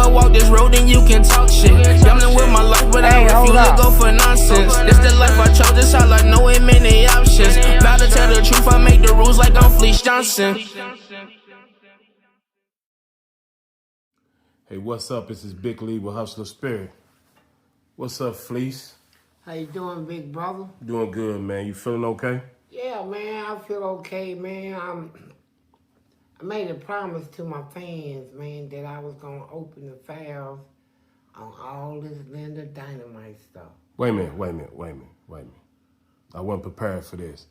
never walk this road, then you can talk shit. Gambling with my life, but I refuse to go for nonsense. This the life I chose, this all I know, ain't many options. About to tell the truth, I make the rules like I'm Fleece Johnson. Hey, what's up? This is Big Lee with Hustler Spirit. What's up, Fleece? How you doing, big brother? Doing good, man. You feeling okay? Yeah, man, I feel okay, man. I made a promise to my fans, man, that I was gonna open the files on all this Linda Dynamite stuff. Wait a minute. I wasn't prepared for this.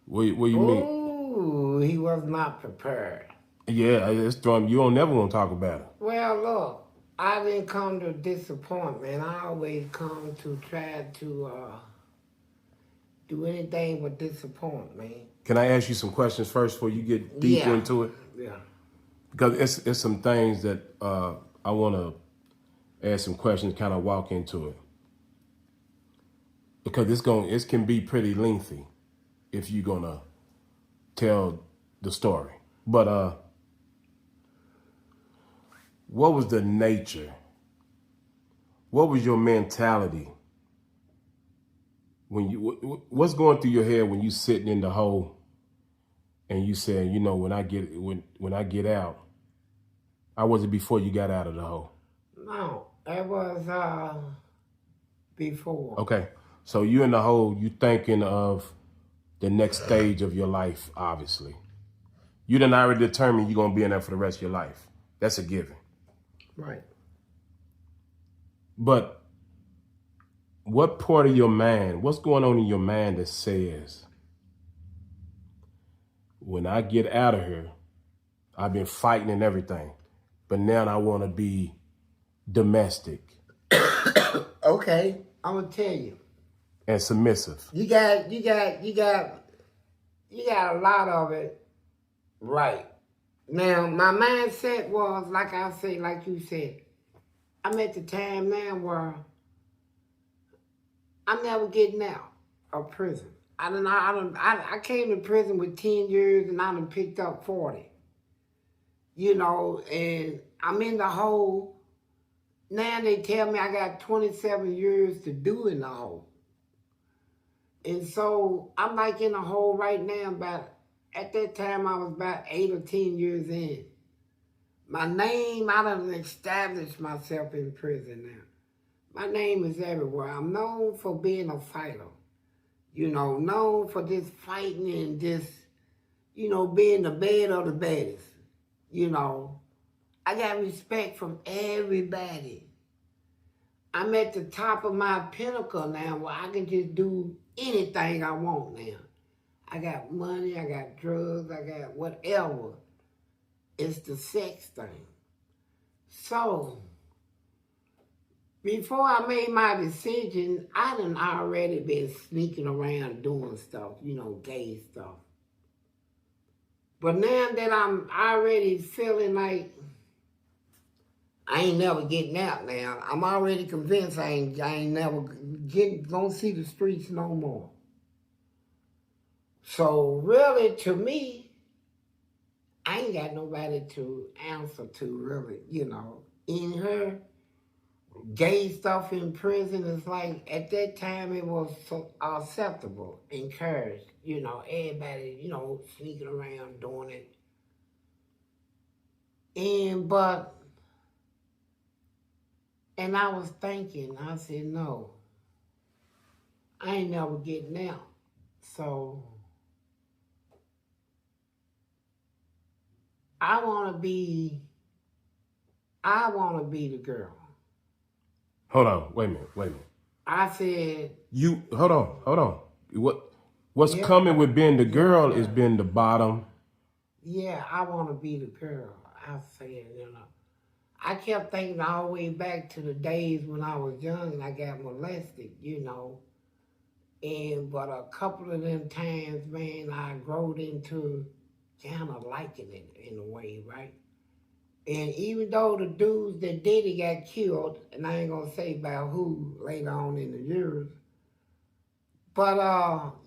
What you mean? Ooh, he was not prepared. Yeah, it's throwing. You don't never want to talk about it. Well, look, I didn't come to disappoint, man. I always come to try to do anything but disappoint, man. Can I ask you some questions first before you get deeper into it? Yeah. Because it's some things that I want to ask some questions, kind of walk into it. Because it can be pretty lengthy if you're gonna tell the story. But what was the nature? What was your mentality when what's going through your head when you sitting in the hole and you saying, you know, when I get out? How was it before you got out of the hole? No, it was before. Okay, so you in the hole, you thinking of the next stage of your life, obviously. You done already determined you're gonna be in there for the rest of your life. That's a given. Right. But what part of your mind, what's going on in your mind that says, when I get out of here, I've been fighting and everything, but now I want to be domestic. Okay, I'm gonna tell you. And submissive. You got a lot of it right. Now, my mindset was, like I say, like you said, I'm at the time now where I'm never getting out of prison. I came to prison with 10 years and I done picked up 40. You know, and I'm in the hole. Now they tell me I got 27 years to do in the hole. And so I'm like in a hole right now, at that time I was about 8 or 10 years in. My name, I done established myself in prison now. My name is everywhere. I'm known for being a fighter. You know, known for this fighting and just, you know, being the bad of the baddest. You know, I got respect from everybody. I'm at the top of my pinnacle now where I can just do anything I want now. I got money, I got drugs, I got whatever. It's the sex thing. So, before I made my decision, I done already been sneaking around doing stuff, you know, gay stuff. But now that I'm already feeling like I ain't never getting out now, I'm already convinced I ain't never gonna see the streets no more. So really, to me, I ain't got nobody to answer to, really, you know. In her gay stuff in prison, it's like, at that time, it was so acceptable, encouraged, you know, everybody, you know, sneaking around doing it. And I was thinking, I said, no, I ain't never getting out. So I want to be the girl. Hold on, wait a minute. I said... Hold on. What's coming with being the girl is being the bottom. Yeah, I want to be the girl. I said, you know. I kept thinking all the way back to the days when I was young and I got molested, you know. But a couple of them times, man, I growed into kind of liking it in a way, right? And even though the dudes that did it got killed, and I ain't gonna say about who later on in the years, but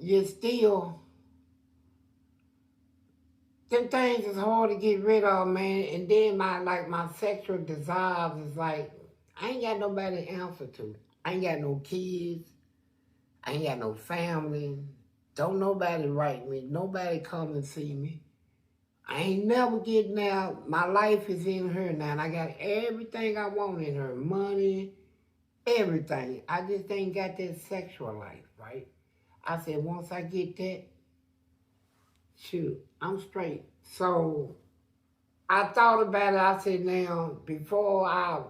you still them things is hard to get rid of, man. And then my sexual desires is like, I ain't got nobody to answer to. I ain't got no kids. I ain't got no family. Don't nobody write me. Nobody come and see me. I ain't never getting out. My life is in her now, and I got everything I want in her. Money, everything. I just ain't got that sexual life, right? I said, once I get that, shoot, I'm straight. So I thought about it. I said, now, before I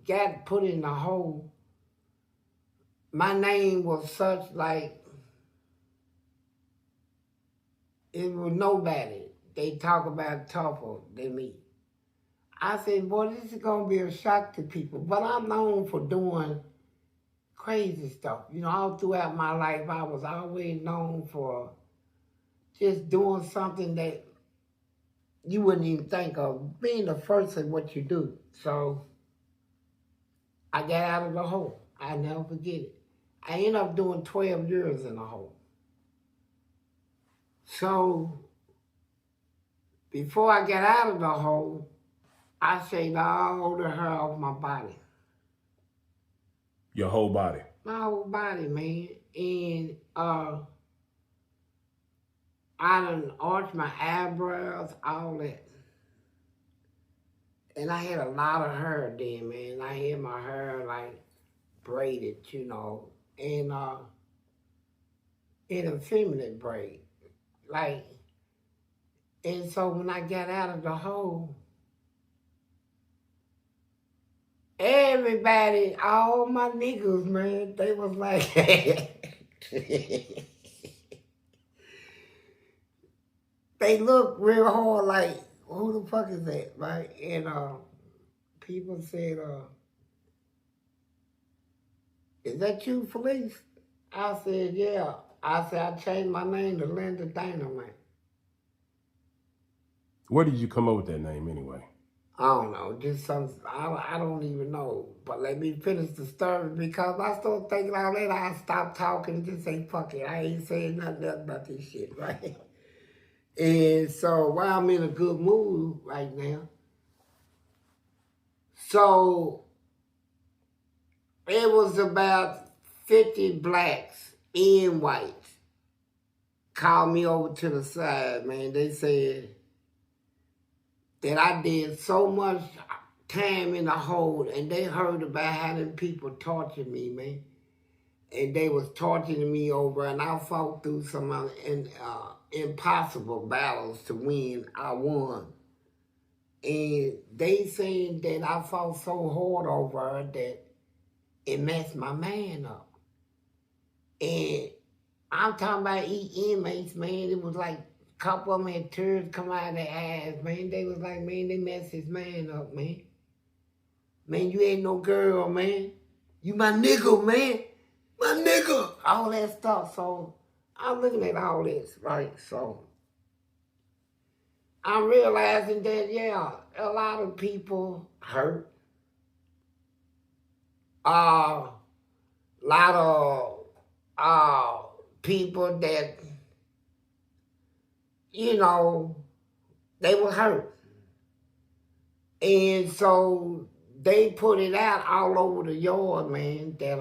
got put in the hole, my name was such like, it was nobody. They talk about tougher than me. I said, boy, this is going to be a shock to people. But I'm known for doing crazy stuff. You know, all throughout my life, I was always known for just doing something that you wouldn't even think of, being the first of what you do. So I got out of the hole. I never forget it. I ended up doing 12 years in the hole. So before I got out of the hole, I shaved all the hair off my body. Your whole body? My whole body, man. And I done arched my eyebrows, all that. And I had a lot of hair then, man. I had my hair like braided, you know, and in a feminine braid. Like, and so when I got out of the hole, everybody, all my niggas, man, they was like, they looked real hard like, who the fuck is that, right? And people said, is that you, Fleece? I said, yeah. I said, I changed my name to Linda Dynamite. Where did you come up with that name anyway? I don't know, just some, I don't even know. But let me finish the story, because I started thinking all that, I stopped talking and just say, fuck it. I ain't saying nothing else about this shit, right? And so while I'm in a good mood right now, so it was about 50 blacks and whites called me over to the side, man. They said that I did so much time in the hole, and they heard about how them people tortured me, man. And they was torturing me over, and I fought through some impossible battles to win. I won. And they saying that I fought so hard over her that it messed my man up. And I'm talking about inmates, man. It was like a couple of them had tears come out of their eyes, man. They was like, man, they messed his man up, man. Man, you ain't no girl, man. You my nigga, man. My nigga. All that stuff. So I'm looking at all this, right? So I'm realizing that, yeah, a lot of people hurt. A lot of people that, you know, they were hurt. And so they put it out all over the yard, man, that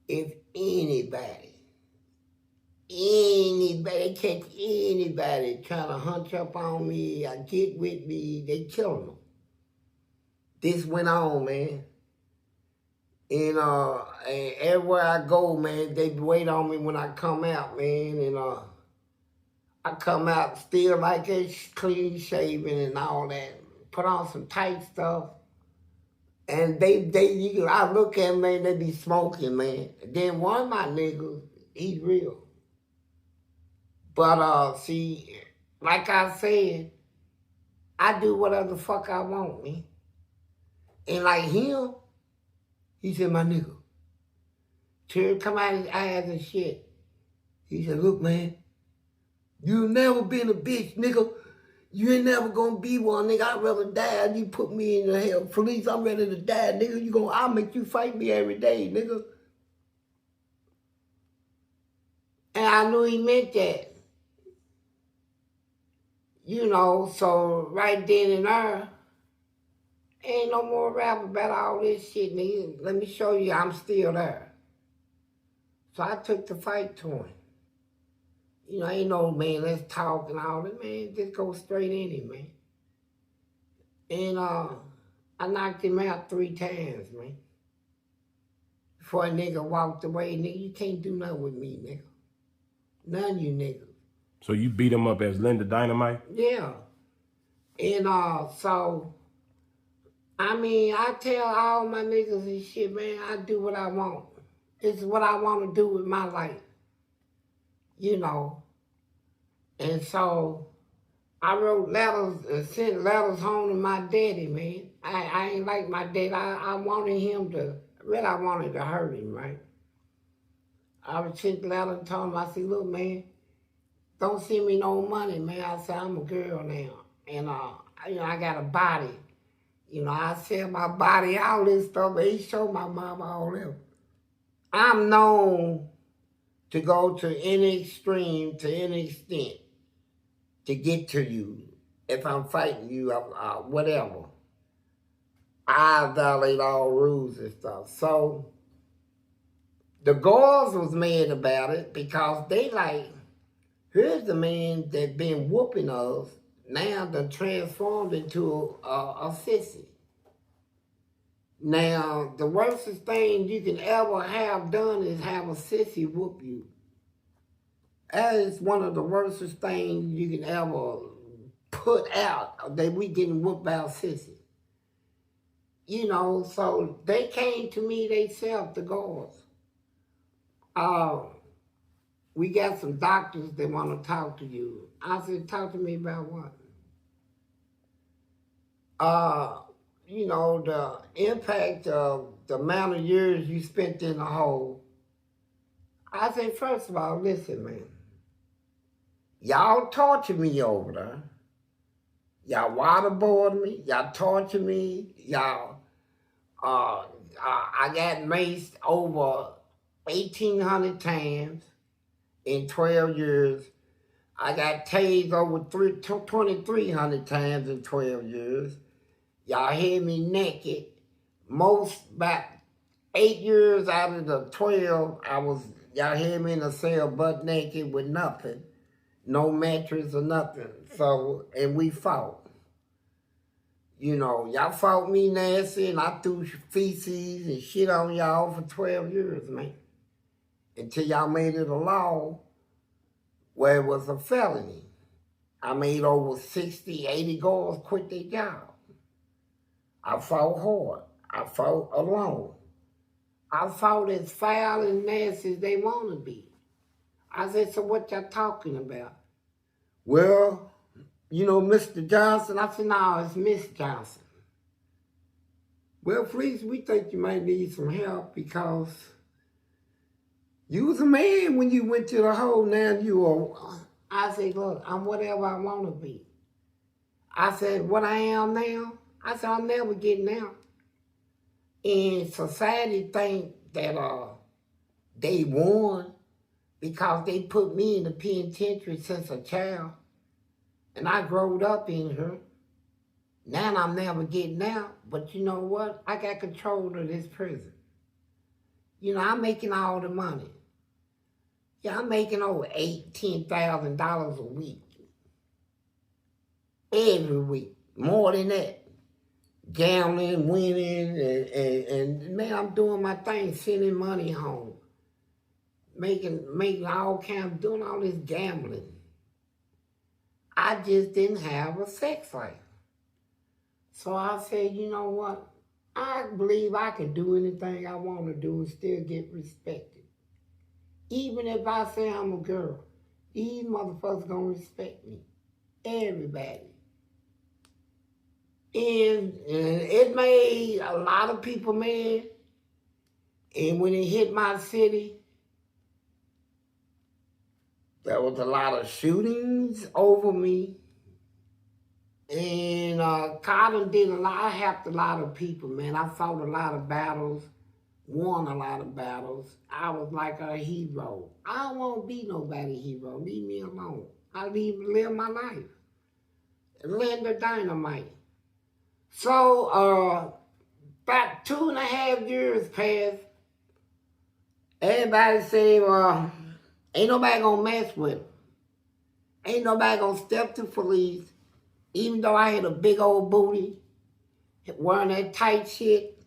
if anybody catch anybody trying to hunch up on me or get with me, they kill them. This went on, man. And everywhere I go, man, they wait on me when I come out, man. And I come out still like it's clean shaven and all that. Put on some tight stuff. And I look at them, man, they be smoking, man. Then one of my niggas, he's real. But see, like I said, I do whatever the fuck I want, man. And like him, he said, my nigga, tears come out of his eyes and shit. He said, look, man, you never been a bitch, nigga. You ain't never gonna be one, nigga. I'd rather die than you put me in the hell. Police, I'm ready to die, nigga. I'll make you fight me every day, nigga. And I knew he meant that. You know, so right then and there, ain't no more rap about all this shit, nigga. Let me show you I'm still there. So I took the fight to him. You know, ain't no, man, let's talk and all that, man. Just go straight in it, man. And I knocked him out 3 times, man. Before a nigga walked away, nigga, you can't do nothing with me, nigga. None of you niggas. So you beat him up as Linda Dynamite? Yeah. And so, I mean, I tell all my niggas and shit, man, I do what I want. It's what I want to do with my life. You know. And so, I wrote letters and sent letters home to my daddy, man. I ain't like my dad. I wanted him to, really I wanted to hurt him, right? I would send letters and told him, I said, look, man, don't send me no money, man. I said, I'm a girl now. And, you know, I got a body. You know, I sell my body, all this stuff. He showed my mama all that. I'm known to go to any extreme, to any extent, to get to you. If I'm fighting you, whatever. I violate all rules and stuff. So, the girls was mad about it because they like, here's the man that been whooping us, now done transformed into a sissy. Now, the worstest thing you can ever have done is have a sissy whoop you. That is one of the worstest things you can ever put out, that we getting whooped by a sissy. You know, so they came to me themselves, the girls. We got some doctors that want to talk to you. I said, talk to me about what? You know, the impact of the amount of years you spent in the hole. I said, first of all, listen, man. Y'all torture me over there. Y'all waterboard me. Y'all torture me. Y'all, I got maced over 1,800 times in 12 years. I got tased over 2,300 times in 12 years. Y'all had me naked. About 8 years out of the 12, y'all had me in a cell butt naked with nothing. No mattress or nothing. So, and we fought. You know, y'all fought me nasty and I threw feces and shit on y'all for 12 years, man. Until y'all made it a law where it was a felony. I made over 60, 80 girls quit their job. I fought hard. I fought alone. I fought as foul and nasty as they want to be. I said, so what y'all talking about? Well, you know, Mr. Johnson. I said, no, it's Miss Johnson. Well, Fleece, we think you might need some help because you was a man when you went to the hole. Now you are. I said, look, I'm whatever I want to be. I said, what I am now, I said, I'm never getting out. And society think that they won because they put me in the penitentiary since a child. And I growed up in here. Now I'm never getting out. But you know what? I got control of this prison. You know, I'm making all the money. Yeah, I'm making over $10,000 a week. Every week. More than that. Gambling, winning, and man, I'm doing my thing, sending money home. Making all kinds, doing all this gambling. I just didn't have a sex life. So I said, you know what? I believe I can do anything I want to do and still get respected. Even if I say I'm a girl, these motherfuckers gonna respect me. Everybody. And it made a lot of people mad. And when it hit my city, there was a lot of shootings over me. And Cotton did a lot. I helped a lot of people, man. I fought a lot of battles, won a lot of battles. I was like a hero. I don't want to be nobody's hero. Leave me alone. I live my life. Linda Dynamite. So, about 2.5 years passed. Everybody say, ain't nobody gonna mess with him. Ain't nobody gonna step to Fleece. Even though I had a big old booty, wearing that tight shit.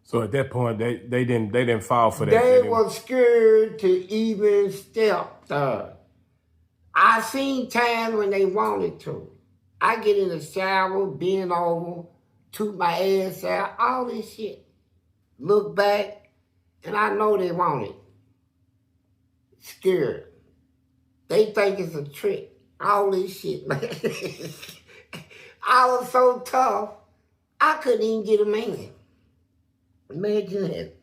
So at that point, they didn't fall for that. They were scared to even step there. I seen times when they wanted to. I get in the shower, bend over, toot my ass out, all this shit. Look back, and I know they want it. Scared. They think it's a trick. All this shit, man. I was so tough, I couldn't even get a man. Imagine that.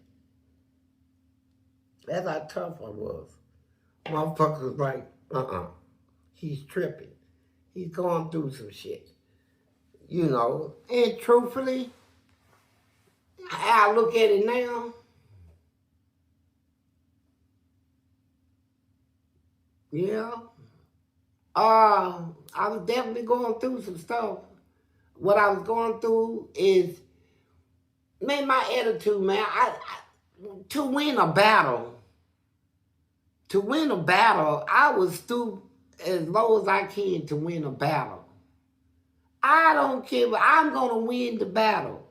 That's how tough I was. Motherfuckers like, he's tripping. He's going through some shit. You know, and truthfully, I look at it now, yeah, I was definitely going through some stuff. What I was going through is, man, my attitude, man, to win a battle, I would stoop as low as I can to win a battle. I don't care, but I'm going to win the battle.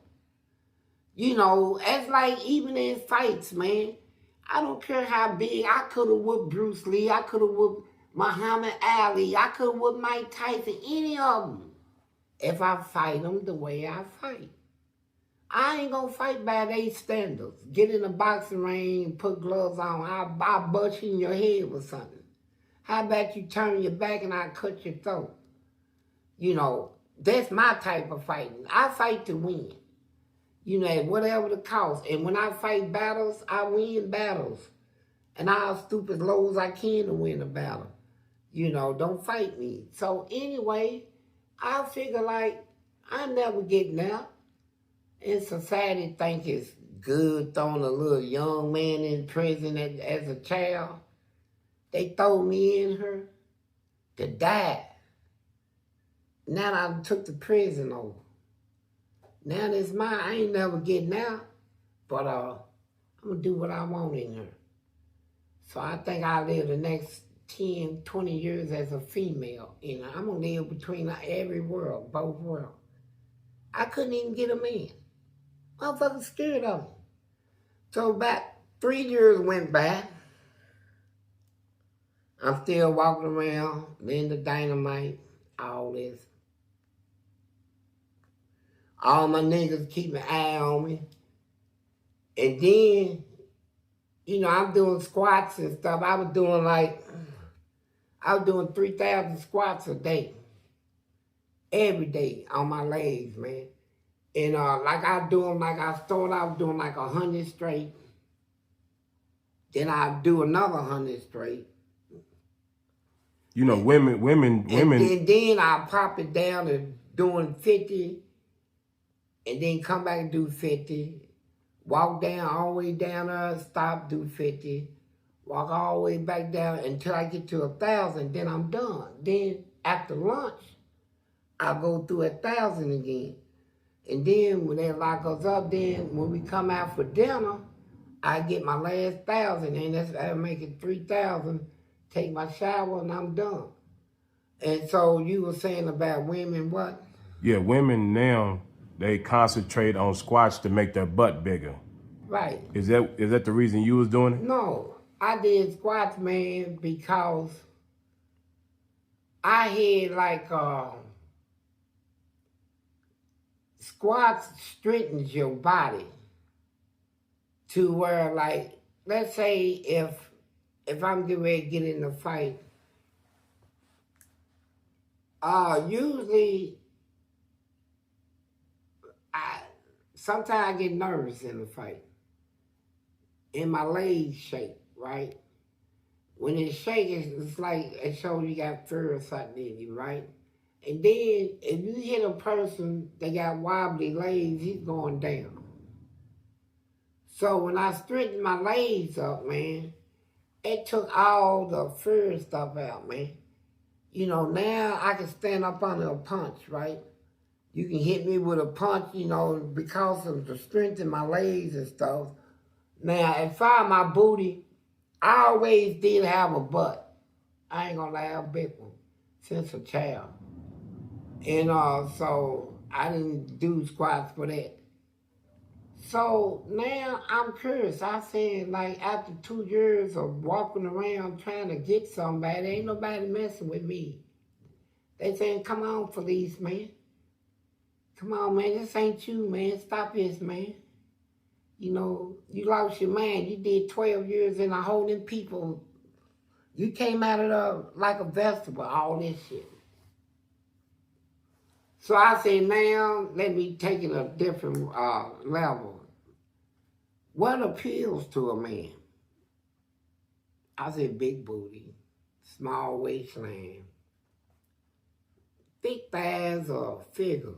You know, it's like even in fights, man, I don't care how big. I could have whooped Bruce Lee. I could have whooped Muhammad Ali. I could have whooped Mike Tyson, any of them, if I fight them the way I fight. I ain't gonna fight by their standards. Get in a boxing ring, put gloves on, I'll bust you in your head with something. How about you turn your back and I cut your throat? You know, that's my type of fighting. I fight to win. You know, at whatever the cost. And when I fight battles, I win battles. And I'll stoop as low as I can to win a battle. You know, don't fight me. So anyway, I figure like, I'm never getting out. And society think it's good throwing a little young man in prison as a child. They throw me in her to die. Now I took the prison over. Now that's mine. I ain't never getting out. But I'm going to do what I want in her. So I think I'll live the next 10, 20 years as a female. You know, I'm going to live between every world, both worlds. I couldn't even get a man. Motherfuckers scared of me. So about 3 years went by. I'm still walking around, Linda Dynamite, all this. All my niggas keep an eye on me. And then, you know, I'm doing squats and stuff. I was doing 3,000 squats a day. Every day on my legs, man. And I started out doing 100 straight. Then I do another 100 straight. You know, women. And then I pop it down to doing 50. And then come back and do 50. Walk down, all the way down there, stop, do 50. Walk all the way back down until I get to 1,000, then I'm done. Then after lunch, I'll go through 1,000 again. And then when that lock goes up, then when we come out for dinner, I get my last 1,000, and I make it 3,000, take my shower, and I'm done. And so you were saying about women, what? Yeah, women now, they concentrate on squats to make their butt bigger. Right. Is that the reason you was doing it? No, I did squats, man, because I had squats strengthens your body to where, let's say if I'm getting ready to get in a fight, usually sometimes I get nervous in a fight. And my legs shake, right? When it shakes, it's like it shows you got fear or something in you, right? And then if you hit a person that got wobbly legs, he's going down. So when I straightened my legs up, man, it took all the fear stuff out, man. You know, now I can stand up under a punch, right? You can hit me with a punch, you know, because of the strength in my legs and stuff. Now, as far as my booty, I always did have a butt. I ain't gonna lie, a big one since a child. And so I didn't do squats for that. So now I'm curious. I said, like, after 2 years of walking around trying to get somebody, ain't nobody messing with me. They saying, come on, Fleece, man. Come on, man, this ain't you, man. Stop this, man. You know, you lost your mind. You did 12 years in a holding people. You came out of there like a vegetable, all this shit. So I said, now, let me take it a different level. What appeals to a man? I said, big booty, small waistline, thick thighs or figure,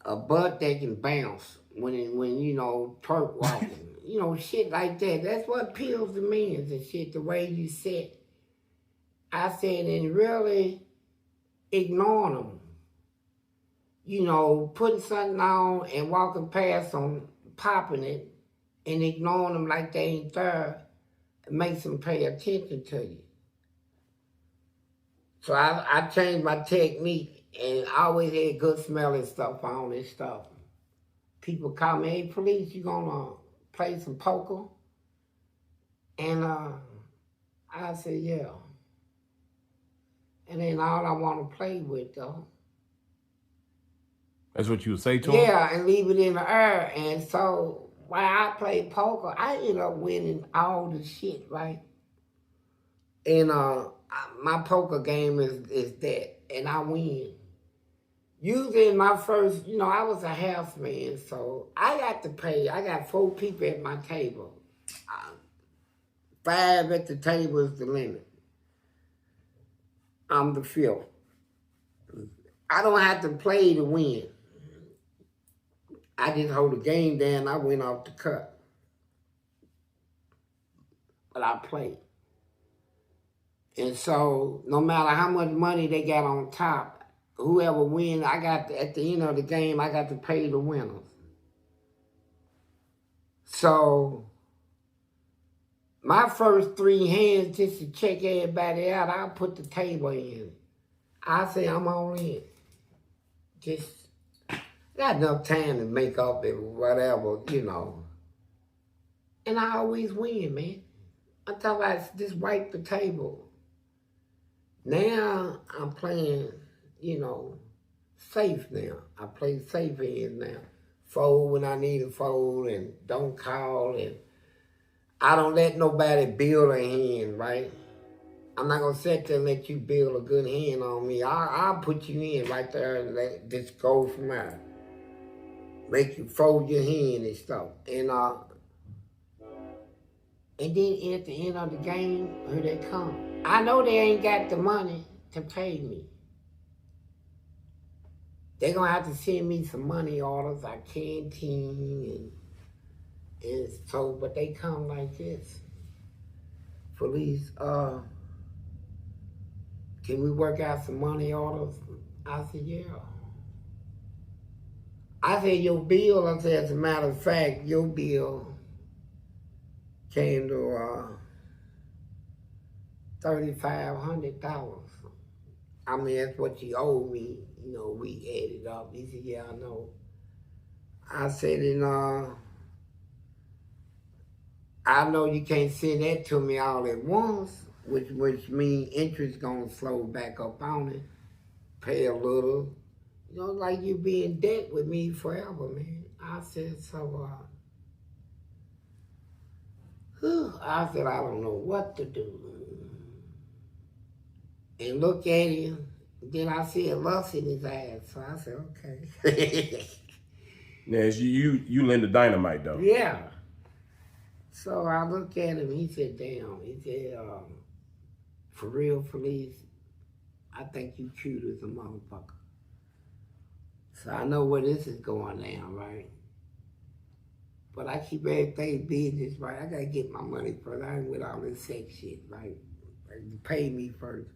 a butt that can bounce when you know, twerk walking, you know, shit like that. That's what appeals to men and shit, the way you sit. I said, and really ignoring them. You know, putting something on and walking past them, popping it, and ignoring them like they ain't there, makes them pay attention to you. So I changed my technique, and I always had good smelling stuff on and stuff. People call me, hey, Fleece, you gonna play some poker? And I said, yeah. And then all I want to play with, though. That's what you would say to him? Yeah, and leave it in the air. And so while I played poker, I ended up winning all the shit, right? And my poker game is that, and I win. Usually in my first, you know, I was a houseman, so I got to pay. I got 4 people at my table. 5 at the table is the limit. I'm the 5th. I don't have to play to win. I just hold the game down, I went off the cut. But I played. And so, no matter how much money they got on top, whoever wins, I got at the end of the game, I got to pay the winners. So, my first 3 hands, just to check everybody out, I put the table in. I say I'm all in. Just got enough time to make up and whatever, you know. And I always win, man. I'm talking about just wipe the table. Now I'm playing, you know, safe now. I play safe hands now. Fold when I need to fold and don't call, and I don't let nobody build a hand, right? I'm not gonna sit there and let you build a good hand on me. I'll put you in right there and let this go from there. Make you fold your hand and stuff. And then at the end of the game, here they come. I know they ain't got the money to pay me. They're gonna have to send me some money orders, like canteen and so, but they come like this. Fleece, can we work out some money orders? I said, yeah. I said, your bill, I said, as a matter of fact, your bill came to $3,500. I mean, that's what you owe me. You know, we added up. He said, yeah, I know. I said, and I know you can't send that to me all at once, which means interest gonna slow back up on it. Pay a little. You know, like you be in debt with me forever, man. I said, so, I said, I don't know what to do. And look at him. Then I see a lust in his eyes. So I said, okay. Now, it's you Linda Dynamite, though. Yeah. So I looked at him. He said, damn. He said, for real, Fleece, I think you cute as a motherfucker. So I know where this is going now, right? But I keep everything business, right? I gotta get my money first. I ain't with all this sex shit, right? pay me first.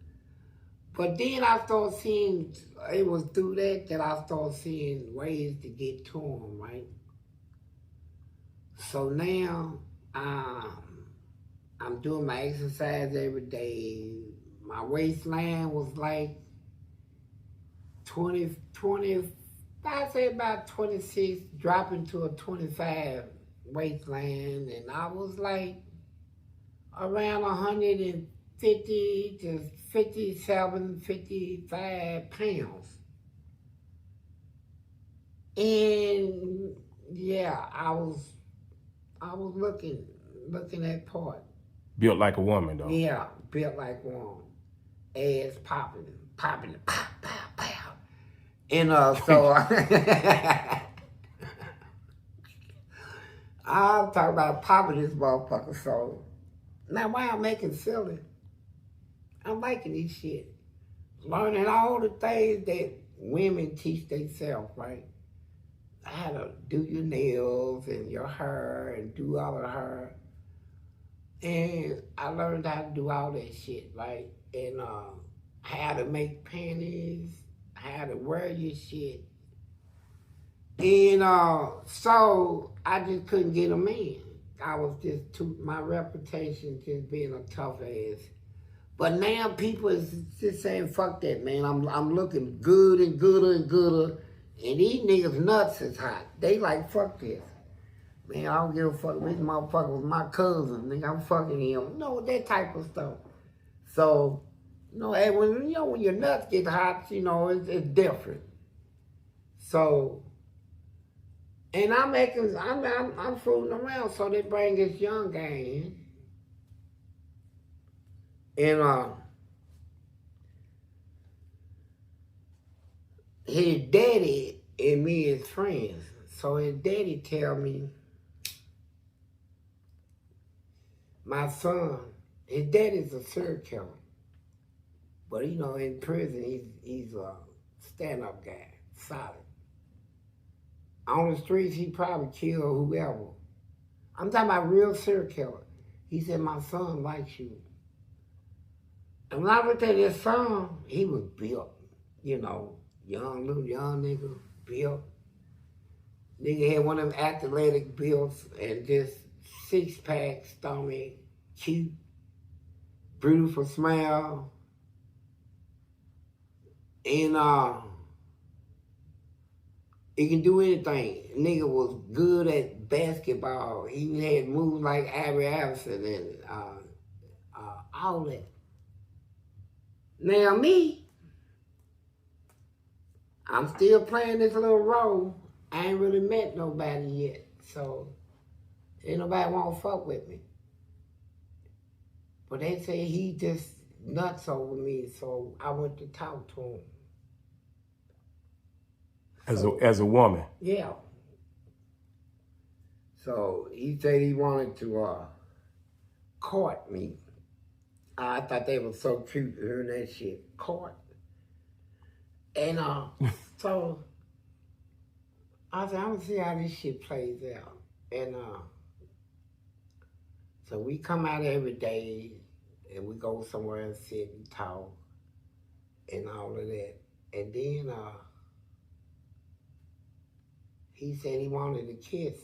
But then I started seeing, it was through that I started seeing ways to get to them, right? So now, I'm doing my exercise every day. My waistline was like 20, I say about 26, dropping to a 25 waistline, and I was like around 150 to 57, 55 pounds. And yeah, I was looking at part. Built like a woman, though. Yeah, built like one. Ass popping, pow, pow, pow. And so I'm talking about popping this motherfucker. So now why I'm making silly, I'm liking this shit. Learning all the things that women teach themselves, right? How to do your nails and your hair and do all of the hair. And I learned how to do all that shit, right? And how to make panties, how to wear your shit. And so I just couldn't get a man. I was just my reputation just being a tough ass. But now people is just saying, fuck that, man. I'm looking good and gooder and gooder. And these niggas nuts is hot. They like, fuck this. Man, I don't give a fuck. This motherfucker was my cousin. Nigga, I'm fucking him. No, that type of stuff. So, and when your nuts get hot, it's different. So, and I'm fooling around. So they bring this young guy in. And his daddy and me is friends. So his daddy tell me, my son, his daddy's a serial killer. But in prison, he's a stand-up guy, solid. On the streets, he probably killed whoever. I'm talking about real serial killer. He said, my son likes you. And when I looked at his son, he was built, young nigga, built. Nigga had one of them athletic builds and just six-pack stomach, cute, beautiful smile. And he can do anything. Nigga was good at basketball. He had moves like Abby Anderson and all that. Now me, I'm still playing this little role. I ain't really met nobody yet, so ain't nobody want to fuck with me. But they say he just nuts over me, so I went to talk to him. As a woman? Yeah. So he said he wanted to court me. I thought they were so cute hearing that shit, court. And so I said, I'm gonna see how this shit plays out. And so we come out every day and we go somewhere and sit and talk and all of that. And then he said he wanted a kiss.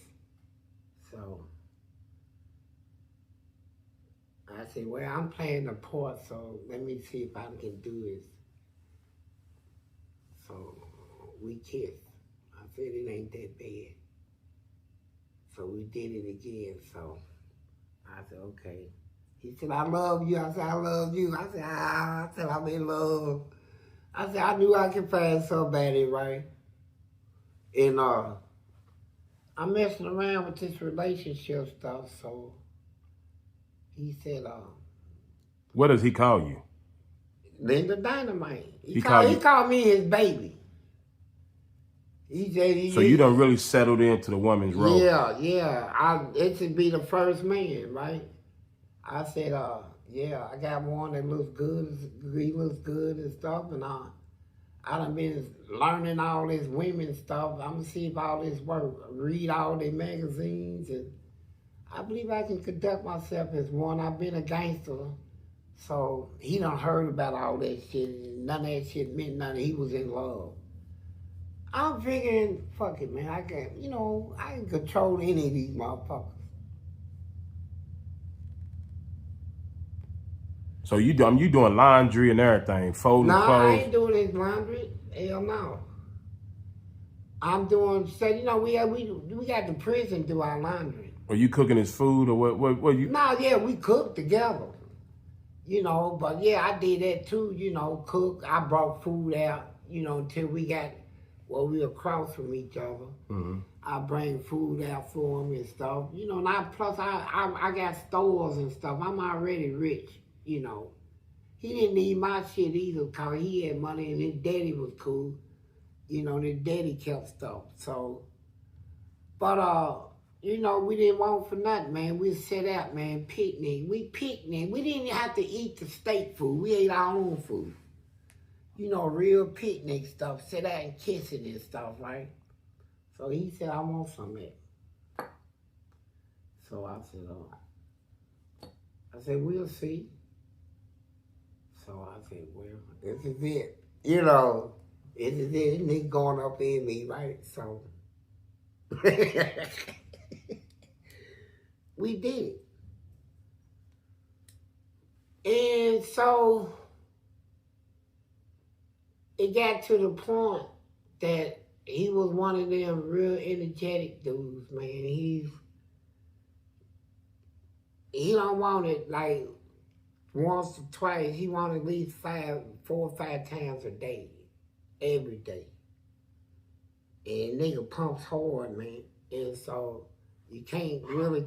So I said, well, I'm playing the part, so let me see if I can do this. So we kissed. I said, it ain't that bad. So we did it again. So I said, okay. He said, I love you. I said, I love you. I said, I'm in love. I said, I knew I could find somebody, right? And I'm messing around with this relationship stuff, so he said, what does he call you? Linda Dynamite. He called me his baby. He said so you done really settled into the woman's role. Yeah. It should be the first man, right? I said, yeah, I got one that looks good. He looks good and stuff, and I done been learning all this women stuff. I'm gonna see if all this work. Read all their magazines, and I believe I can conduct myself as one. I've been a gangster So he done heard about all that shit, and none of that shit meant nothing. He was in love. I'm figuring, fuck it, man. I can control any of these motherfuckers. So you doing laundry and everything, folding Nah, clothes? I ain't doing his laundry. Hell no. I'm doing, so we got the prison do our laundry. Are you cooking his food or what you? Nah, yeah, we cook together. But yeah, I did that too, cook. I brought food out, until we got, we across from each other. Mm-hmm. I bring food out for him and stuff, and I got stores and stuff. I'm already rich, He didn't need my shit either because he had money and his daddy was cool. His daddy kept stuff. So, but, we didn't want for nothing, man. We set out, man, picnic. We picnic. We didn't have to eat the state food. We ate our own food. Real picnic stuff. Sit out and kiss it and stuff, right? So he said, I want some of it. So I said, we'll see. So I said, well, this is it. This is it. Nigga going up in me, right? So we did it. And so it got to the point that he was one of them real energetic dudes, man. He don't want it like once or twice. He want at least 4 or 5 times a day, every day. And nigga pumps hard, man. And so you can't really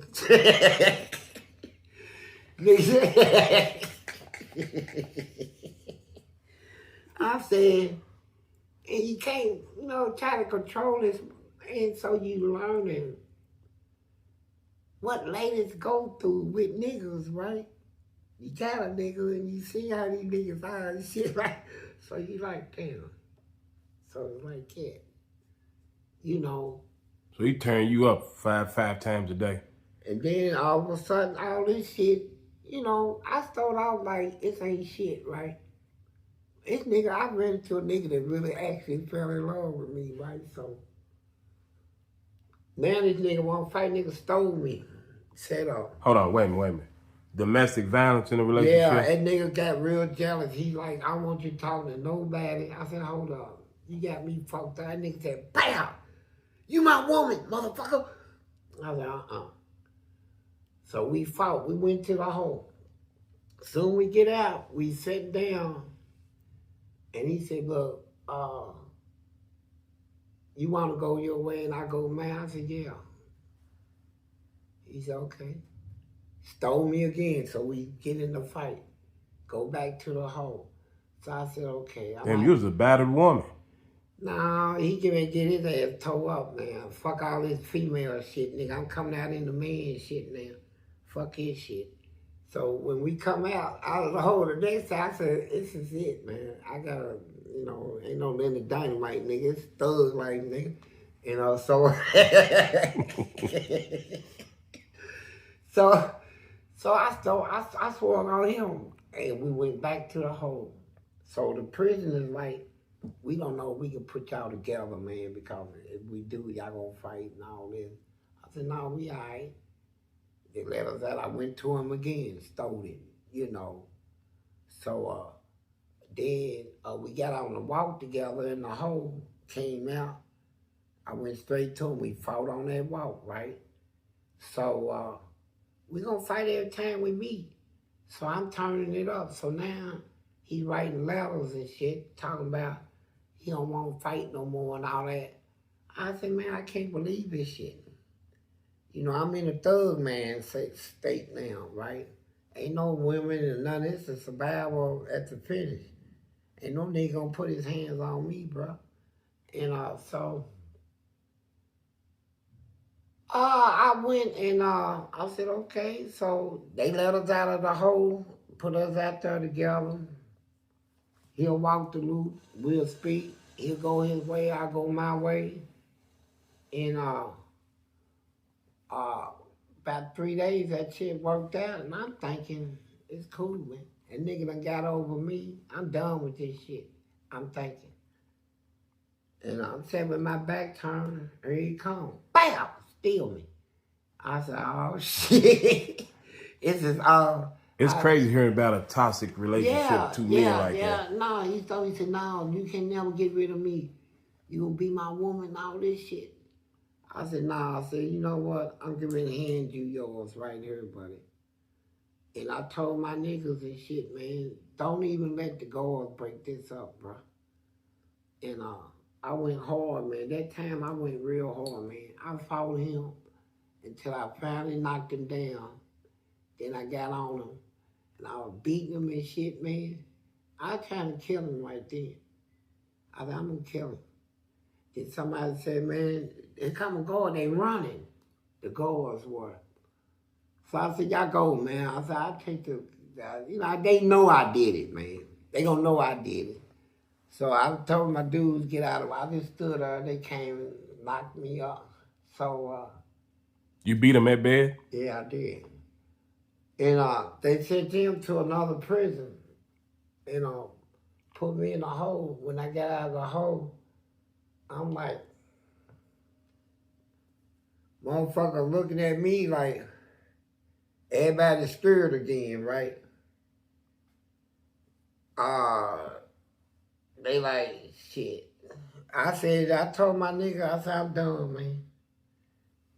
I said, and you can't, try to control this. And so you learning what ladies go through with niggas, right? You got a nigga and you see how these niggas are and shit, right? So you like, damn. So it's like that. So he turn you up five times a day. And then all of a sudden, all this shit, I started out like, this ain't shit, right? This nigga, I ran into a nigga that really actually fell in love with me, right? So now this nigga won't fight, nigga stole me. Set up. Hold on, wait a minute. Domestic violence in a relationship? Yeah, that nigga got real jealous. He like, I want you talking to nobody. I said, hold up. You got me fucked up. That nigga said, bam! You my woman, motherfucker. I said, So we fought. We went to the hole. Soon we get out, we sat down, and he said, look, you want to go your way and I go mine? I said, yeah. He said, okay. Stole me again, so we get in the fight. Go back to the hole. So I said, okay. Damn, you was a battered woman. Nah, he get his ass tore up, man. Fuck all this female shit, nigga. I'm coming out in the man shit now. Fuck his shit. So when we come out of the hole the next time, I said, this is it, man. I gotta, ain't no Linda Dynamite, nigga. It's thug life, nigga. So so I swore on him, and we went back to the hole. So the prison is like, we don't know if we can put y'all together, man, because if we do, y'all gonna fight and all this. I said, no, we all right. They let us out. I went to him again, stole him, So then we got on the walk together and the hole came out. I went straight to him. We fought on that walk, right? So we gonna fight every time we meet. So I'm turning it up. So now he writing letters and shit, talking about he don't want to fight no more and all that. I said, man, I can't believe this shit. I'm in a thug man state now, right? Ain't no women and none of this. It's survival at the finish. Ain't no nigga gonna put his hands on me, bro. So I went and I said, okay. So they let us out of the hole, put us out there together. He'll walk the loop, we'll speak. He'll go his way, I'll go my way. And about 3 days, that shit worked out, and I'm thinking, it's cool, man. That nigga done got over me. I'm done with this shit. I'm thinking. And I'm saying with my back turned, here he come. Bam! Steal me. I said, oh shit. This is all. It's crazy hearing about a toxic relationship, two men like that. No, he told me, he said, no, you can never get rid of me. You gonna be my woman, all this shit. I said, nah. I said, you know what? I'm getting ready to hand you yours right here, buddy. And I told my niggas and shit, man, don't even let the girls break this up, bro. And I went hard, man. That time I went real hard, man. I followed him until I finally knocked him down. Then I got on him. And I was beating him and shit, man. I was trying to kill him right then. I said, I'm gonna kill him. Then somebody said, man, they come and go, they running. The goers were. So I said, y'all go, man. I said, I'll take the, they know I did it, man. They gonna know I did it. So I told my dudes, get out of it. I just stood there. They came and knocked me up. So, You beat him at bed? yeah, I did. And they sent him to another prison, put me in a hole. When I got out of the hole, I'm like, motherfucker looking at me like, everybody's scared again, right? They like, shit. I told my nigga, I said, I'm done, man.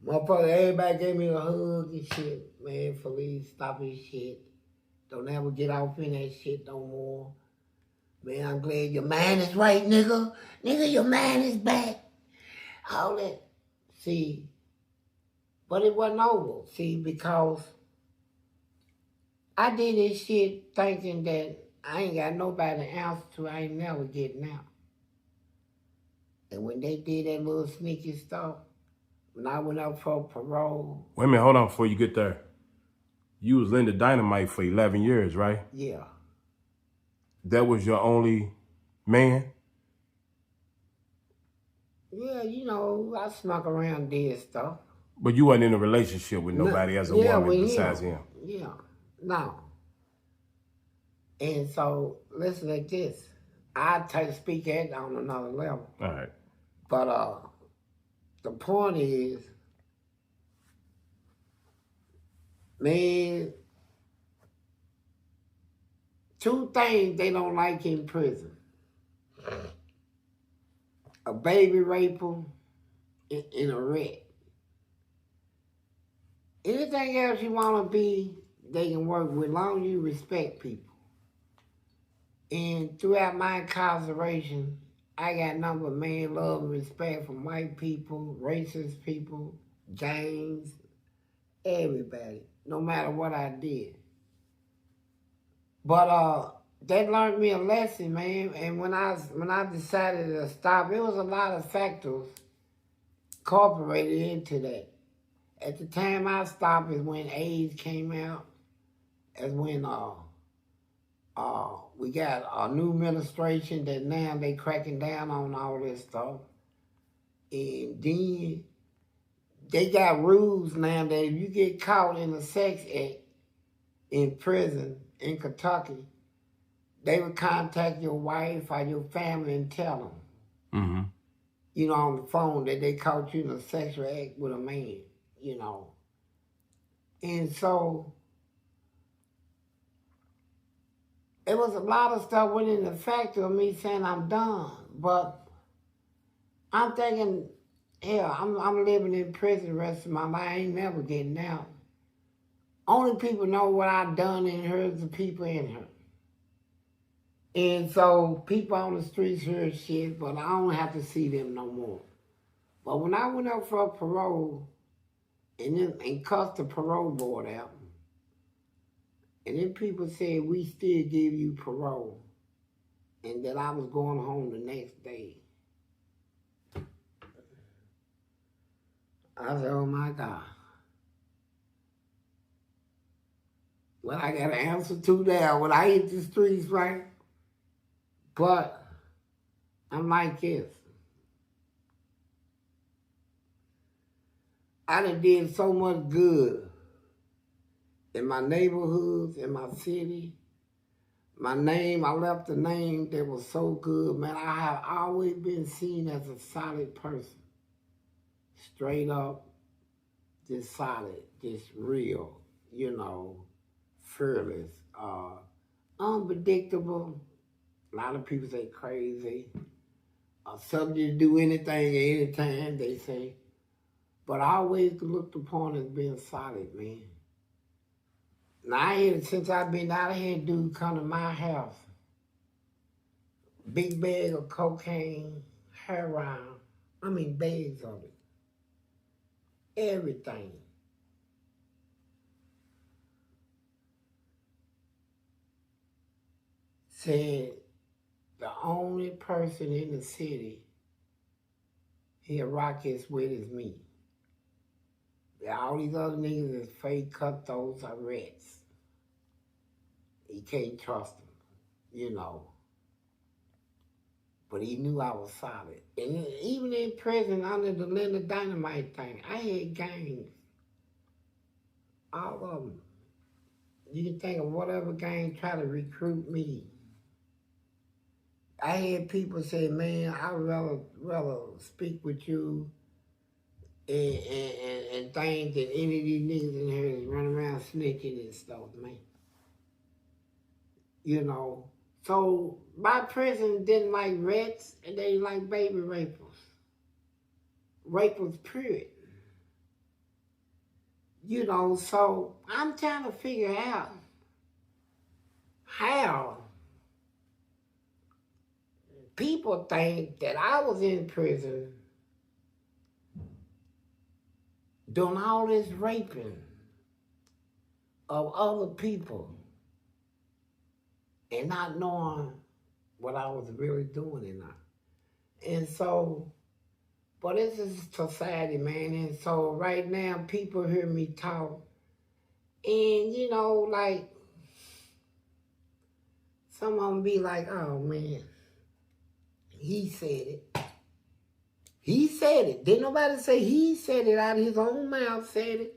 Motherfucker, everybody gave me a hug and shit. Man, Fleece, stop his shit. Don't ever get off in that shit no more. Man, I'm glad your mind is right, nigga. Nigga, your mind is back. All that. See, but it wasn't over. See, because I did this shit thinking that I ain't got nobody to answer to. I ain't never getting out. And when they did that little sneaky stuff, when I went up for parole. Wait a minute, hold on before you get there. You was Linda Dynamite for 11 years, right? Yeah. That was your only man? Yeah, I snuck around, did stuff. But you wasn't in a relationship with nobody as a woman besides him? Yeah, no. And so, listen to this. I'll speak that on another level. All right. But the point is, man, two things they don't like in prison. A baby raper and a rat. Anything else you want to be, they can work with, as long as you respect people. And throughout my incarceration, I got nothing but man love and respect from white people, racist people, gangs, everybody, no matter what I did. But that learned me a lesson, man. And when I decided to stop, it was a lot of factors incorporated into that. At the time I stopped is when AIDS came out, as when we got a new administration that now they cracking down on all this stuff. And then they got rules now that if you get caught in a sex act in prison in Kentucky, they would contact your wife or your family and tell them, on the phone that they caught you in a sexual act with a man, And so, it was a lot of stuff went in the factor of me saying I'm done. But I'm thinking, hell, I'm living in prison the rest of my life. I ain't never getting out. Only people know what I've done in her is the people in her. And so people on the streets hear shit, but I don't have to see them no more. But when I went up for parole and cussed the parole board out, and then people said, we still give you parole, and that I was going home the next day. I said, oh my God. Well, I got an answer to that when I hit the streets, right? But I'm like this. I done did so much good in my neighborhoods, in my city. My name, I left a name that was so good, man. I have always been seen as a solid person. Straight up, just solid, just real, fearless, unpredictable. A lot of people say crazy. Subject to do anything at any time, they say. But I always looked upon as being solid, man. Now, since I've been out, I had dude come to my house. Big bag of cocaine, heroin, bags of it. Everything. Said the only person in the city he'll rock his with is me. All these other niggas is fake cutthroats or rats. He can't trust them, But he knew I was solid. And even in prison, under the Linda Dynamite thing, I had gangs. All of them. You can think of whatever gang try to recruit me. I had people say, man, I'd rather speak with you and things than any of these niggas in here is running around snitching and stuff, man. So my prison didn't like rats and they didn't like baby rapers. Rape was period. So I'm trying to figure out how people think that I was in prison doing all this raping of other people and not knowing what I was really doing and not. And so, but this is society, man. And so right now, people hear me talk. And, like, some of them be like, oh, man, he said it. He said it. Didn't nobody say he said it out of his own mouth, said it.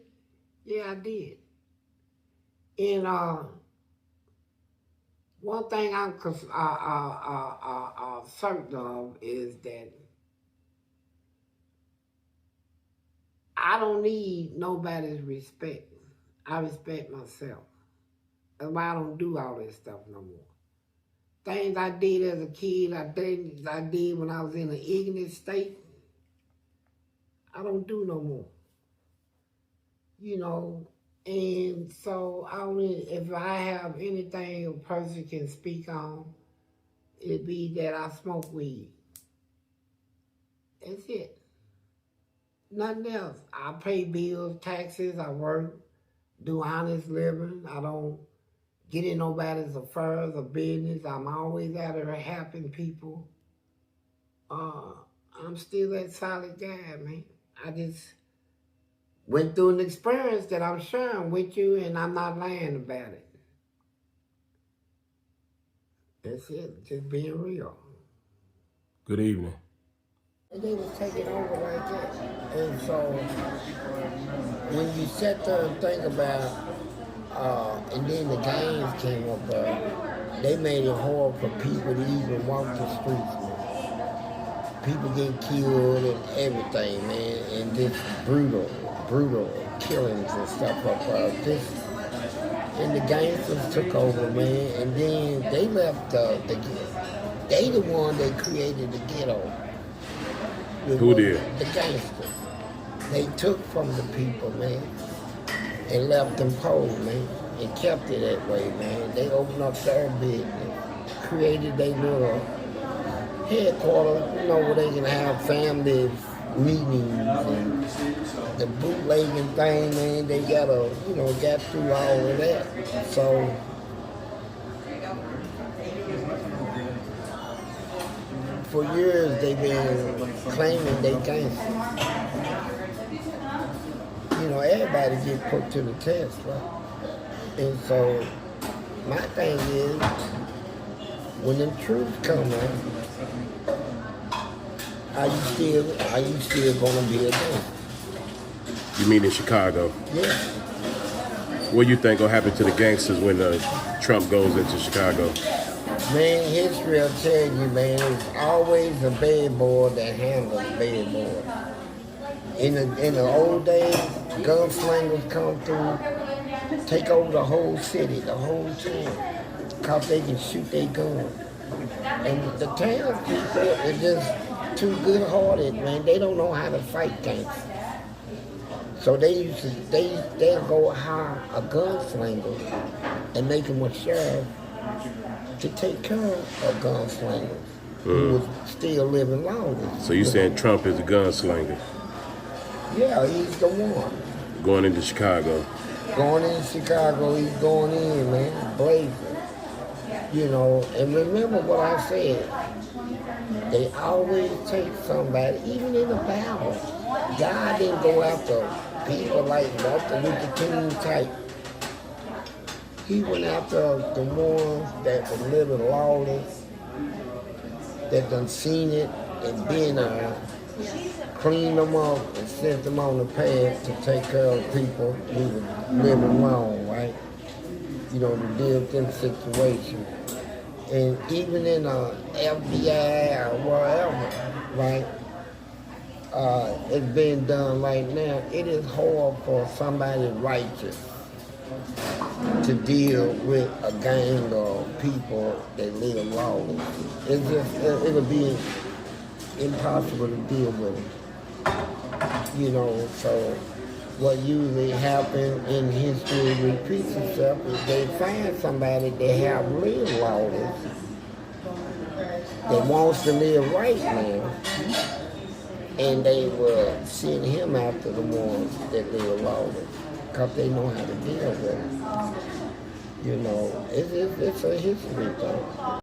Yeah, I did. And one thing I'm certain of is that I don't need nobody's respect. I respect myself. That's why I don't do all that stuff no more. Things I did as a kid, things I did when I was in an ignorant state, I don't do no more. And so if I have anything a person can speak on, it'd be that I smoke weed. That's it. Nothing else. I pay bills, taxes, I work, do honest living. I don't get in nobody's affairs or business. I'm always out there helping people. I'm still that solid guy, man. I just went through an experience that I'm sharing with you, and I'm not lying about it. That's it, just being real. Good evening. And they was taking over like that. And so, when you sit there and think about, and then the gangs came up, they made it hard for people to even walk the streets, man. People getting killed and everything, man, and just brutal killings and stuff up this. And the gangsters took over, man, and then they left they the one that created the ghetto. Who did? The gangsters. They took from the people, man, and left them poor, man, and kept it that way, man. They opened up their business, created their little headquarters, where they can have family meetings and the bootlegging thing, man. They got through all of that. So, for years they've been claiming they gangsters. Everybody get put to the test, right? And so, my thing is, when the truth come out, are you still gonna be a gangster? You mean in Chicago? Yeah. What do you think gonna happen to the gangsters when Trump goes into Chicago? Man, history will tell you, man, it's always a bad boy that handles bad boy. In the old days, gunslingers come through, take over the whole city, the whole town, because they can shoot their guns. And the town people are just too good-hearted, man. They don't know how to fight gangsters. So they'll go hire a gunslinger and make him a sheriff to take care of gunslingers who was still living lawless. So you saying Trump is a gunslinger? Yeah, he's the one. Going into Chicago. Going in Chicago, he's going in, man, blazing. You know, and remember what I said. They always take somebody, even in the Bible. God didn't go after people like Martin Luther King type. He went after the ones that were living lawless, that done seen it and been cleaned them up and sent them on the path to take care of people who were living wrong, right? You know, to deal with them situations. And even in FBI or wherever, right, it's being done right now. It is hard for somebody righteous to deal with a gang of people that live lawless. It'll be impossible to deal with them. You know, so what usually happens in history repeats itself is they find somebody that have lived lawless, that wants to live right now, and they will send him after the ones that live lawless, because they know how to deal with it. You know, it's a history thing.